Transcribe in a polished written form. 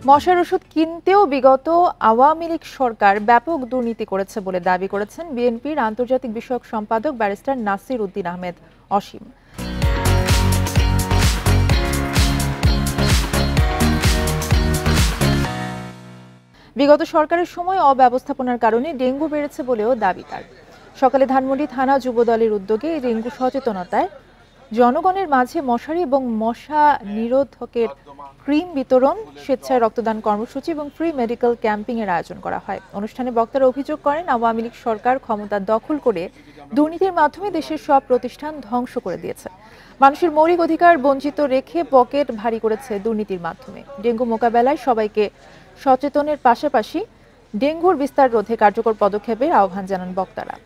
মশার ওষুধ কিনতেও বিগত আওয়ামী লীগ সরকার ব্যাপক দুর্নীতি করেছে বলে দাবি করেছেন বিএনপির আন্তর্জাতিক বিষয়ক সম্পাদক ব্যারিস্টার নাসির উদ্দিন আহমেদ অসীম। বিগত সরকারের সময় অব্যবস্থাপনার কারণে ডেঙ্গু বেড়েছে বলেও দাবি তার। সকালে ধানমন্ডি থানা যুবদলের উদ্যোগে ডেঙ্গু সচেতনতায় জনগণের মাঝে মশারি এবং মশা নিরোধকের ক্রিম বিতরণ, স্বেচ্ছায় রক্তদান কর্মসূচি এবং ফ্রি মেডিকেল ক্যাম্পিং এর আয়োজন করা হয়। অনুষ্ঠানে বক্তারা অভিযোগ করেন, আওয়ামী লীগ সরকার ক্ষমতা দখল করে দুর্নীতির মাধ্যমে দেশের সব প্রতিষ্ঠান ধ্বংস করে দিয়েছে। মানুষের মৌলিক অধিকার বঞ্চিত রেখে পকেট ভারী করেছে দুর্নীতির মাধ্যমে। ডেঙ্গু মোকাবেলায় সবাইকে সচেতনের পাশাপাশি ডেঙ্গুর বিস্তার রোধে কার্যকর পদক্ষেপের আহ্বান জানান বক্তারা।